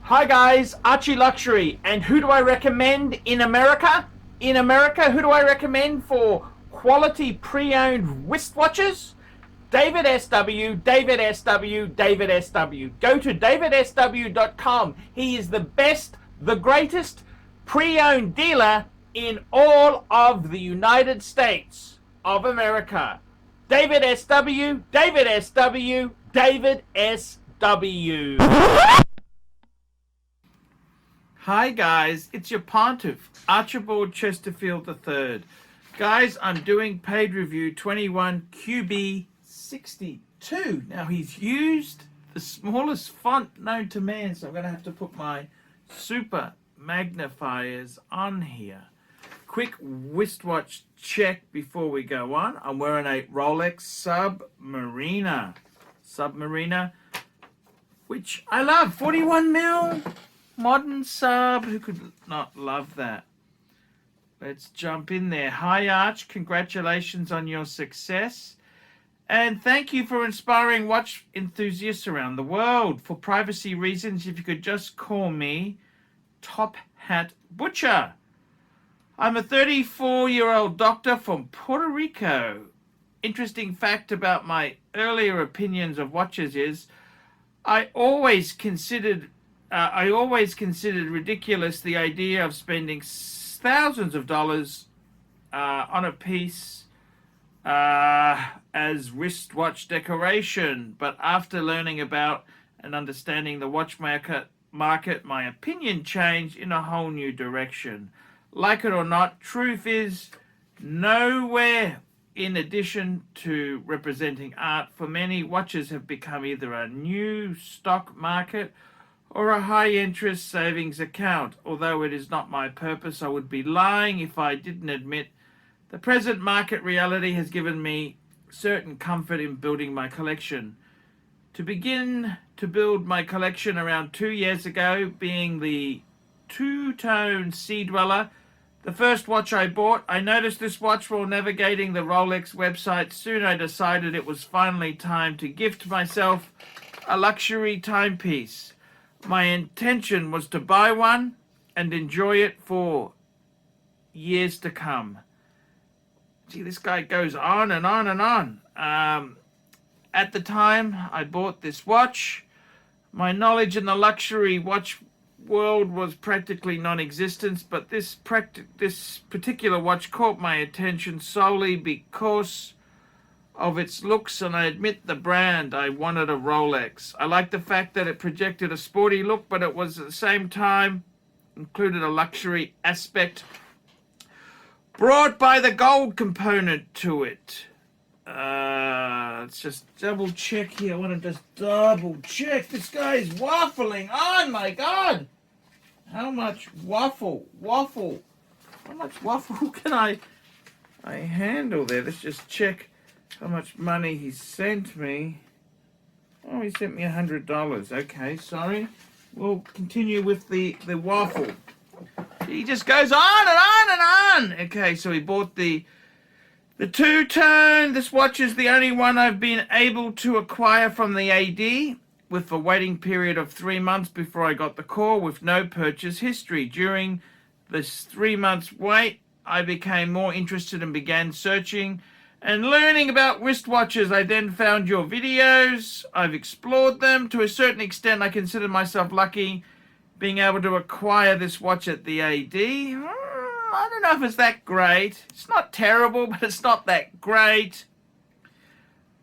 Hi guys, ArchieLuxury, and who do I recommend in America? In America, who do I recommend for quality pre-owned wristwatches? David SW, David SW, David SW. Go to davidsw.com. He is the best, the greatest pre-owned dealer in all of the United States of America. David SW, David SW, David SW. Hi guys, it's your pontiff, Archibald Chesterfield III. Guys, I'm doing paid review 21 QB62. Now he's used the smallest font known to man, so I'm going to have to put my super magnifiers on here. Quick wristwatch check before we go on. I'm wearing a Rolex Submariner, which I love. 41 mil. Modern sub, who could not love that? Let's jump in there. Hi Arch, congratulations on your success. And thank you for inspiring watch enthusiasts around the world. For privacy reasons, if you could just call me Top Hat Butcher. I'm a 34-year-old doctor from Puerto Rico. Interesting fact about my earlier opinions of watches is I always considered ridiculous the idea of spending thousands of dollars on a piece as wristwatch decoration. But after learning about and understanding the watch market, my opinion changed in a whole new direction. Like it or not, truth is nowhere. In addition to representing art, for many, watches have become either a new stock market or a high-interest savings account. Although it is not my purpose, I would be lying if I didn't admit the present market reality has given me certain comfort in building my collection. To begin to build my collection around 2 years ago, being the two-tone Sea Dweller, the first watch I bought, I noticed this watch while navigating the Rolex website. Soon I decided it was finally time to gift myself a luxury timepiece. My intention was to buy one and enjoy it for years to come. See, this guy goes on and on and on. At the time I bought this watch, my knowledge in the luxury watch world was practically non-existent, but this particular watch caught my attention solely because of its looks, and I admit the brand. I wanted a Rolex. I liked the fact that it projected a sporty look, but it was at the same time included a luxury aspect brought by the gold component to it. Let's just double check here. I want to just double check. This guy is waffling on, my God. How much waffle? How much waffle can I handle there? Let's just check how much money he sent me. Oh, he sent me $100. Okay, sorry. We'll continue with the waffle. He just goes on and on and on. Okay, so he bought the two-tone. This watch is the only one I've been able to acquire from the AD, with a waiting period of 3 months before I got the call with no purchase history. During this 3 months wait, I became more interested and began searching and learning about wristwatches. I then found your videos. I've explored them. To a certain extent, I consider myself lucky being able to acquire this watch at the AD. I don't know if it's that great. It's not terrible, but it's not that great.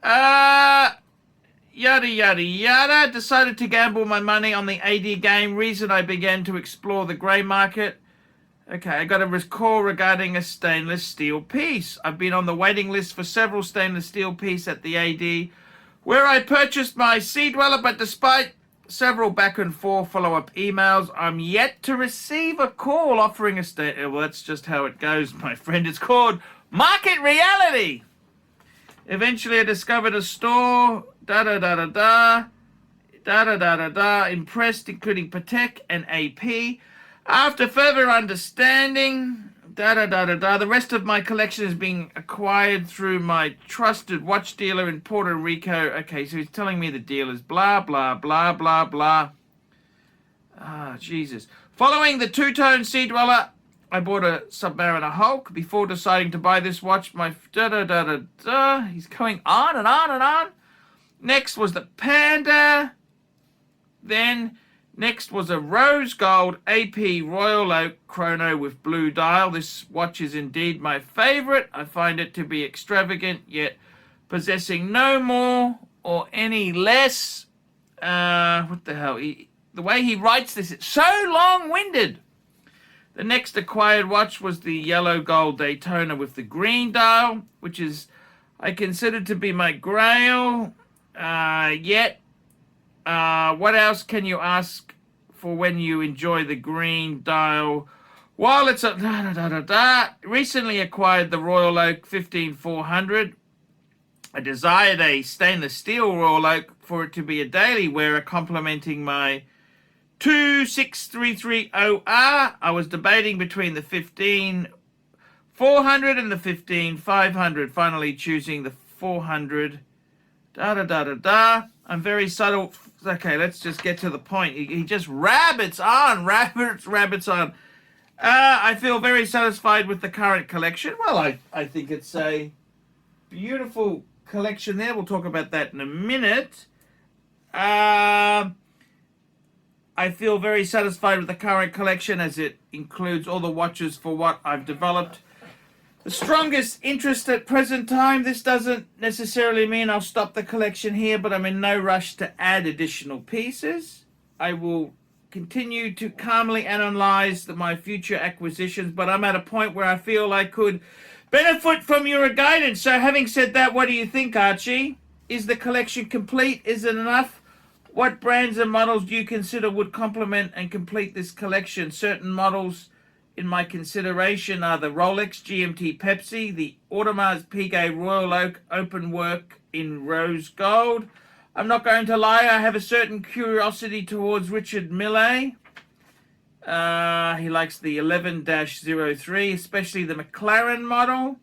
Yada, yada, yada. Decided to gamble my money on the AD game. Reason I began to explore the grey market. Okay, I got a call regarding a stainless steel piece. I've been on the waiting list for several stainless steel pieces at the AD, where I purchased my Sea Dweller, but despite several back and forth follow-up emails, I'm yet to receive a call offering a well, that's just how it goes, my friend. It's called market reality. Eventually I discovered a store, impressed, including Patek and AP. After further understanding, the rest of my collection is being acquired through my trusted watch dealer in Puerto Rico. Okay, so he's telling me the deal is blah, blah, blah, blah, blah. Ah, Jesus. Following the two-tone Sea Dweller, I bought a Submariner Hulk. Before deciding to buy this watch, my da-da-da-da-da. He's going on and on and on. Next was the Panda. Then next was a rose gold AP Royal Oak chrono with blue dial. This watch is indeed my favorite. I find it to be extravagant, yet possessing no more or any less. What the hell? The way he writes this, it's so long-winded. The next acquired watch was the yellow gold Daytona with the green dial, which is I consider to be my grail. Yet, what else can you ask for when you enjoy the green dial? While it's a recently acquired the Royal Oak 15400. I desired a stainless steel Royal Oak for it to be a daily wearer, complementing my 26330R. I was debating between the 15400 and the 15500, finally choosing the 400. I'm very subtle. Okay, let's just get to the point. He just rabbits on. I feel very satisfied with the current collection. Well, I think it's a beautiful collection there. We'll talk about that in a minute. I feel very satisfied with the current collection as it includes all the watches for what I've developed. The strongest interest at present time. This doesn't necessarily mean I'll stop the collection here, but I'm in no rush to add additional pieces. I will continue to calmly analyze my future acquisitions, but I'm at a point where I feel I could benefit from your guidance. So having said that, what do you think, Archie? Is the collection complete? Is it enough? What brands and models do you consider would complement and complete this collection? Certain models in my consideration are the Rolex GMT Pepsi, the Audemars Piguet Royal Oak Open Work in rose gold. I'm not going to lie, I have a certain curiosity towards Richard Mille. He likes the 11-03, especially the McLaren model.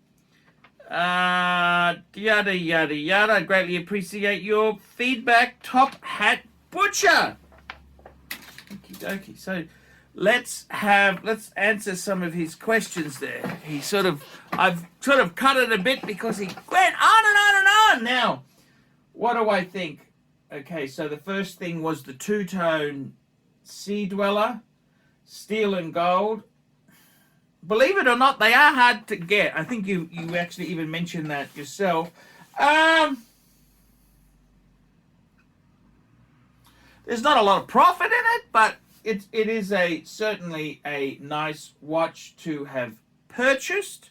Yada, yada, yada. I greatly appreciate your feedback. Top Hat Butcher. Okie dokie. So let's answer some of his questions there. I've sort of cut it a bit because he went on and on and on. Now, what do I think? Okay, so the first thing was the two-tone Sea Dweller, steel and gold. Believe it or not, they are hard to get. I think you actually even mentioned that yourself. There's not a lot of profit in it, but it is certainly a nice watch to have purchased.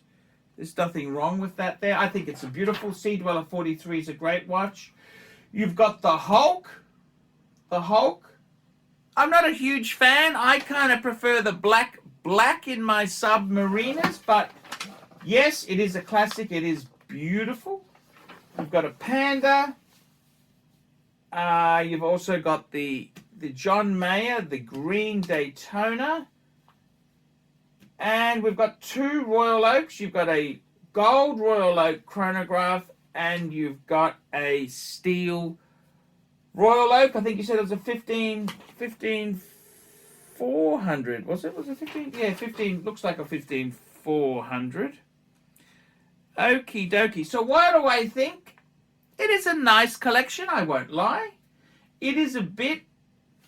There's nothing wrong with that there. I think it's a beautiful Sea Dweller 43 is a great watch. You've got the Hulk. The Hulk. I'm not a huge fan. I kind of prefer the black in my Submariners, but yes, it is a classic. It is beautiful. You've got a Panda. You've also got the John Mayer, the green Daytona. And we've got two Royal Oaks. You've got a gold Royal Oak chronograph, and you've got a steel Royal Oak. I think you said it was a 15400. Was it? Was it 15? Yeah, 15. Looks like a 15400. Okie dokie. So what do I think? It is a nice collection, I won't lie. It is a bit...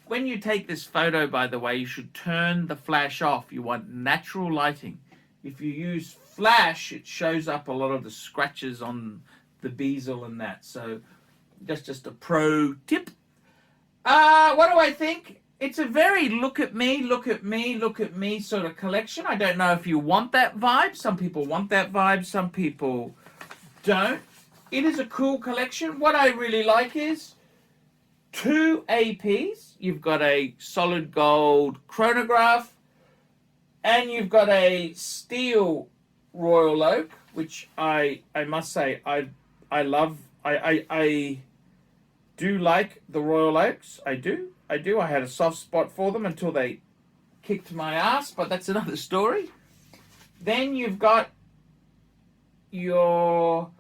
When you take this photo, by the way, you should turn the flash off. You want natural lighting. If you use flash, it shows up a lot of the scratches on the bezel and that. So that's just a pro tip. What do I think? It's a very look at me sort of collection. I don't know if you want that vibe. Some people want that vibe. Some people don't. It is a cool collection. What I really like is two APs. You've got a solid gold chronograph, and you've got a steel Royal Oak, which I must say I love. I do like the Royal Oaks. I do. I had a soft spot for them until they kicked my ass, but that's another story. Then you've got your...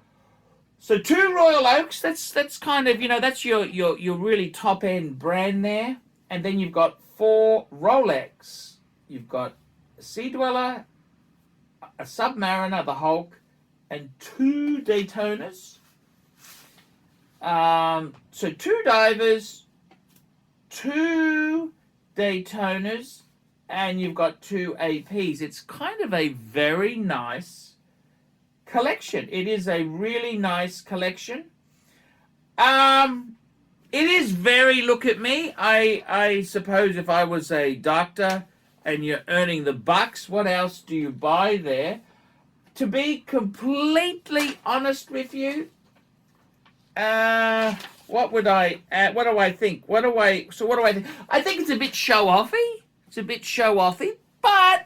So two Royal Oaks, that's kind of, that's your really top-end brand there. And then you've got 4 Rolex. You've got a Sea Dweller, a Submariner, the Hulk, and 2 Daytonas. So 2 divers, 2 Daytonas, and you've got 2 APs. It's kind of a very nice collection. It is a really nice collection. It is very, look at me. I suppose if I was a doctor and you're earning the bucks, what else do you buy there? To be completely honest with you, what would I, what do I think? What do I think? I think it's a bit show-offy. It's a bit show-offy, but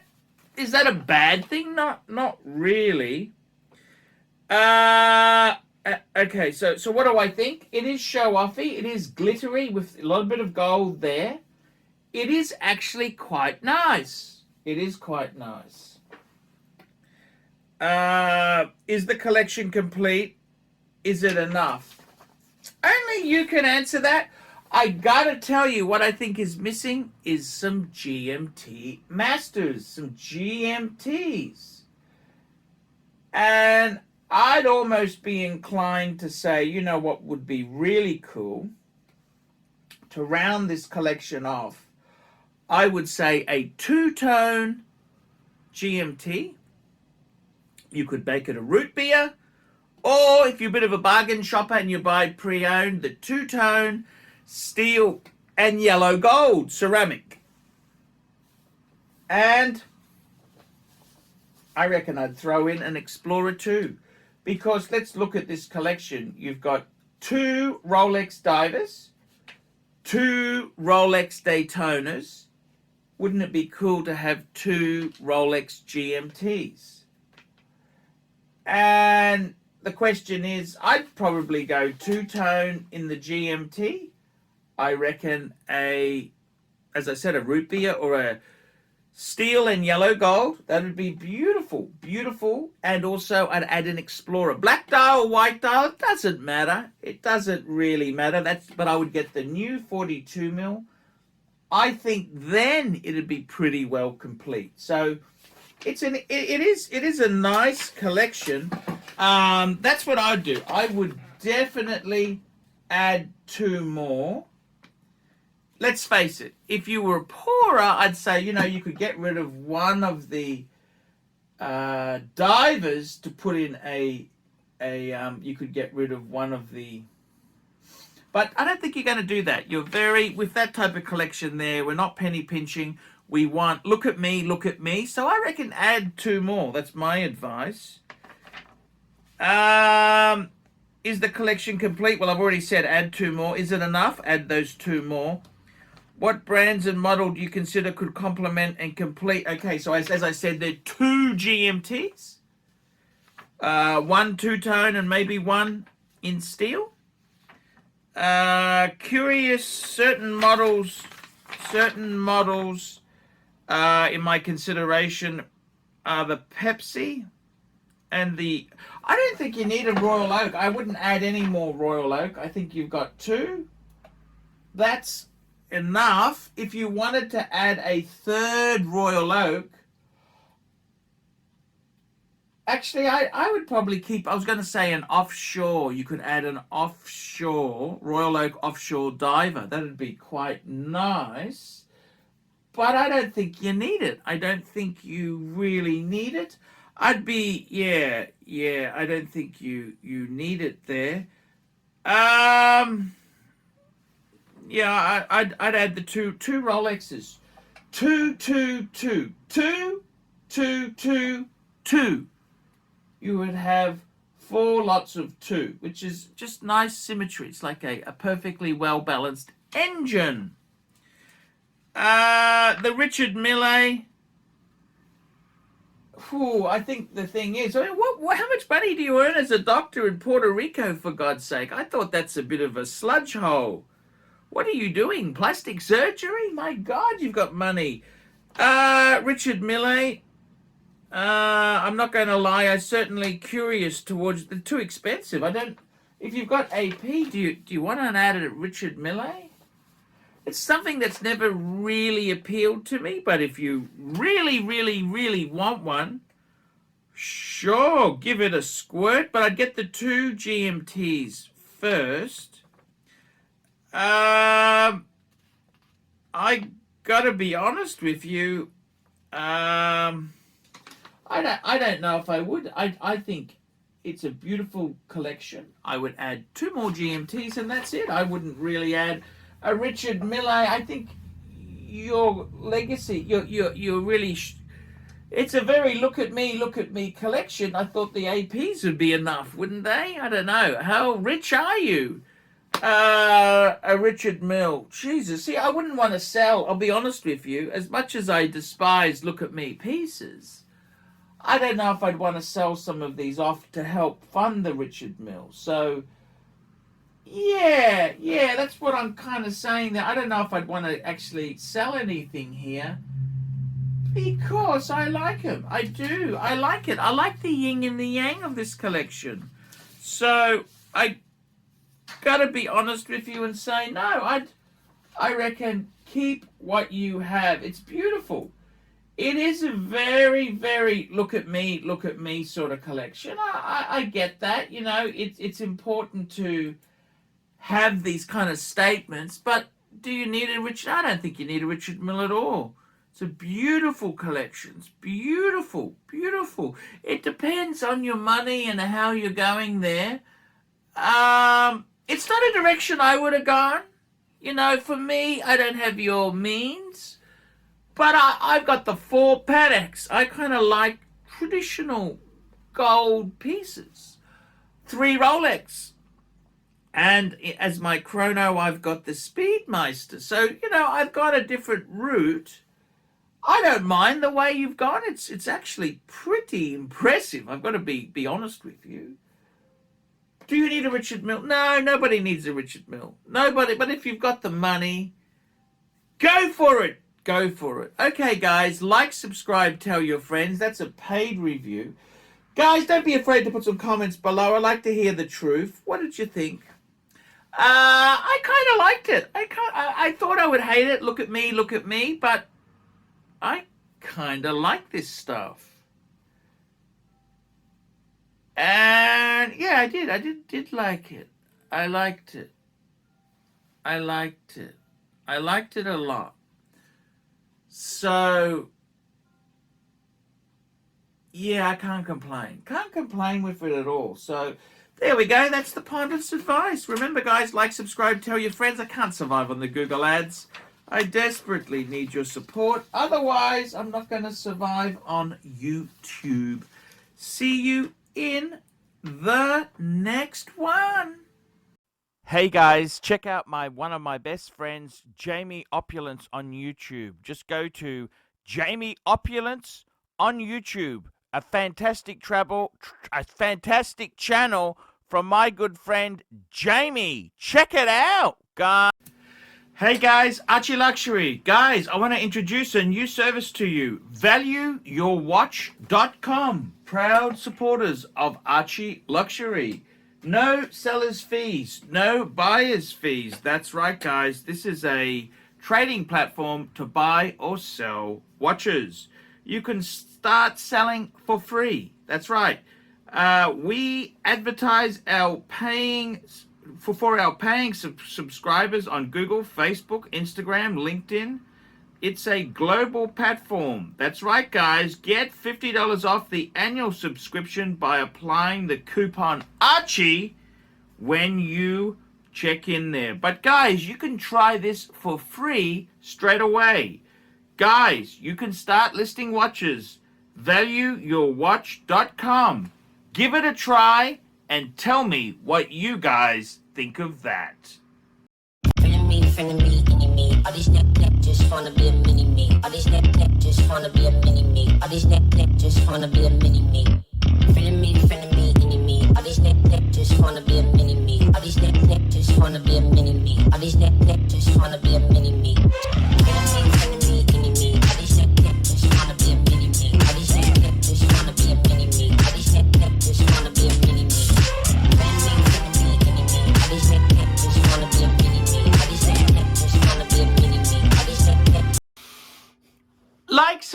is that a bad thing? Not really. Okay, so what do I think? It is show-offy. It is glittery with a little bit of gold there. It is actually quite nice. It is quite nice. Is the collection complete? Is it enough? Only you can answer that. I gotta tell you, what I think is missing is some GMT masters, some GMTs. And I'd almost be inclined to say, you know what would be really cool? To round this collection off, I would say a 2-tone GMT. You could make it a root beer, or if you're a bit of a bargain shopper and you buy pre-owned, the 2-tone steel and yellow gold ceramic. And I reckon I'd throw in an Explorer 2, because let's look at this collection. You've got 2 Rolex divers, 2 Rolex Daytonas. Wouldn't it be cool to have 2 Rolex GMTs? And the question is, I'd probably go 2-tone in the GMT. I reckon as I said, a root beer or a steel and yellow gold. That would be beautiful, beautiful. And also I'd add an Explorer. Black dial, white dial, it doesn't matter. It doesn't really matter. But I would get the new 42mm. I think then it'd be pretty well complete. So it is a nice collection. That's what I'd do. I would definitely add 2 more. Let's face it, if you were poorer, I'd say, you know, you could get rid of one of the divers to put in you could get rid of one of the, but I don't think you're going to do that. You're with that type of collection there, we're not penny pinching. We want, look at me, look at me. So I reckon add 2 more. That's my advice. Is the collection complete? Well, I've already said add 2 more. Is it enough? Add those 2 more. What brands and model do you consider could complement and complete? Okay, so as I said, there are 2 GMTs. 1 2-tone and maybe 1 in steel. Curious, certain models in my consideration are the Pepsi and the, I don't think you need a Royal Oak. I wouldn't add any more Royal Oak. I think you've got 2. That's enough. If you wanted to add a 3rd Royal Oak, actually I would probably keep, I was going to say an offshore. You could add an offshore, Royal Oak offshore diver. That would be quite nice. But I don't think you need it. I don't think you really need it. I'd be, yeah, I don't think you need it there. Yeah, I'd add the two Rolexes. 2 2 2 2 2 2 2. You would have 4 lots of 2, which is just nice symmetry. It's like a perfectly well-balanced engine. The Richard Mille. Whew, I think the thing is, I mean, how much money do you earn as a doctor in Puerto Rico, for God's sake? I thought that's a bit of a sludge hole. What are you doing? Plastic surgery? My God, you've got money. Richard Mille. I'm not going to lie. I'm certainly curious towards, they're too expensive. I don't, if you've got AP, do you want to add a Richard Mille? It's something that's never really appealed to me, but if you really, really, really want one, sure, give it a squirt, but I'd get the 2 GMTs first. I gotta be honest with you. I don't know if I would. I think it's a beautiful collection. I would add 2 more GMTs and that's it. I wouldn't really add a Richard Mille. I think your legacy, you're really. It's a very look at me collection. I thought the APs would be enough, wouldn't they? I don't know. How rich are you? A Richard Mille. Jesus, see, I wouldn't want to sell, I'll be honest with you, as much as I despise look at me pieces, I don't know if I'd want to sell some of these off to help fund the Richard Mille. So, yeah, that's what I'm kind of saying there. I don't know if I'd want to actually sell anything here, because I like them. I do. I like it. I like the yin and the yang of this collection. So, I gotta be honest with you and say, no, I reckon keep what you have. It's beautiful. It is a very, very look at me sort of collection. I get that. You know, it's important to have these kind of statements, but do you need a Richard? I don't think you need a Richard Mille at all. It's a beautiful collection. It's beautiful, beautiful. It depends on your money and how you're going there. It's not a direction I would have gone. You know, for me, I don't have your means. But I've got the 4 Pateks. I kind of like traditional gold pieces. 3 Rolex. And as my chrono, I've got the Speedmeister. So, you know, I've got a different route. I don't mind the way you've gone. It's actually pretty impressive. I've got to be honest with you. Do you need a Richard Mille? No, nobody needs a Richard Mille. Nobody. But if you've got the money, go for it. Go for it. Okay, guys, like, subscribe, tell your friends. That's a paid review. Guys, don't be afraid to put some comments below. I'd like to hear the truth. What did you think? I kind of liked it. I thought I would hate it. Look at me. But I kind of like this stuff. And yeah, I did like it. I liked it. I liked it a lot. So yeah, I can't complain. Can't complain with it at all. So there we go. That's the pundit's advice. Remember, guys, like, subscribe, tell your friends. I can't survive on the Google ads. I desperately need your support. Otherwise, I'm not going to survive on YouTube. See you in the next one. Hey guys, check out one of my best friends, Jamie Opulence, on YouTube. Just go to Jamie Opulence on YouTube. A fantastic channel from my good friend Jamie. Check it out, guys. Hey guys, ArchieLuxury. Guys, I want to introduce a new service to you. ValueYourWatch.com. Proud supporters of ArchieLuxury. No seller's fees, no buyer's fees. That's right, guys. This is a trading platform to buy or sell watches. You can start selling for free. That's right. We advertise our paying subscribers on Google, Facebook, Instagram, LinkedIn. It's a global platform. That's right, guys. Get $50 off the annual subscription by applying the coupon Archie when you check in there. But guys, you can try this for free straight away. Guys, you can start listing watches. ValueYourWatch.com. Give it a try and tell me what you guys think of that. All these neck just wanna be a mini me. All these neck just wanna be a mini me. All these neck just wanna be a mini me. Feeling me, any me. All these neck just wanna be a mini me. All these neck just wanna be a mini me. All these neck just wanna be a mini me. Feeling me, any me. All these neck just wanna be a mini me. All these neck just wanna be a mini me. All these neck just wanna be a mini me. Feeling me, any me. All these neck just wanna be a mini me. All these neck just wanna be a mini me.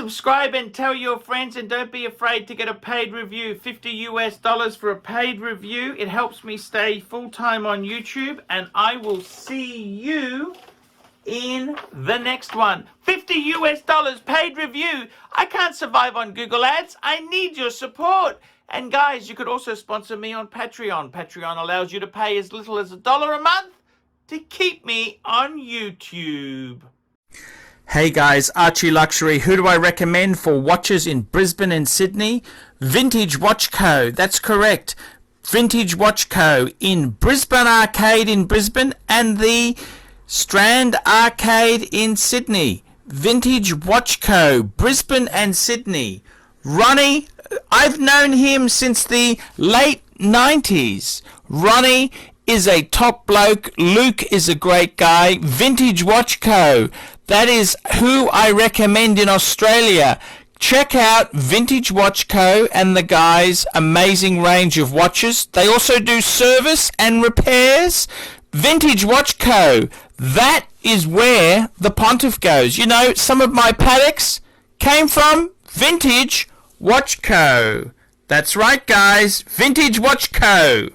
subscribe and tell your friends, and don't be afraid to get a paid review. $50 for a paid review. It helps me stay full-time on YouTube, and I will see you in the next one. $50 paid review. I can't survive on Google Ads. I need your support. And guys, you could also sponsor me on Patreon. Patreon allows you to pay as little as $1 a month to keep me on YouTube. Hey guys, ArchieLuxury. Who do I recommend for watches in Brisbane and Sydney? Vintage Watch Co. That's correct. Vintage Watch Co. in Brisbane Arcade in Brisbane and the Strand Arcade in Sydney. Vintage Watch Co. Brisbane and Sydney. Ronnie, I've known him since the late 90s. Ronnie is a top bloke. Luke is a great guy. Vintage Watch Co. That is who I recommend in Australia. Check out Vintage Watch Co. and the guys' amazing range of watches. They also do service and repairs. Vintage Watch Co. That is where the Pontiff goes. You know, some of my Pateks came from Vintage Watch Co. That's right, guys. Vintage Watch Co.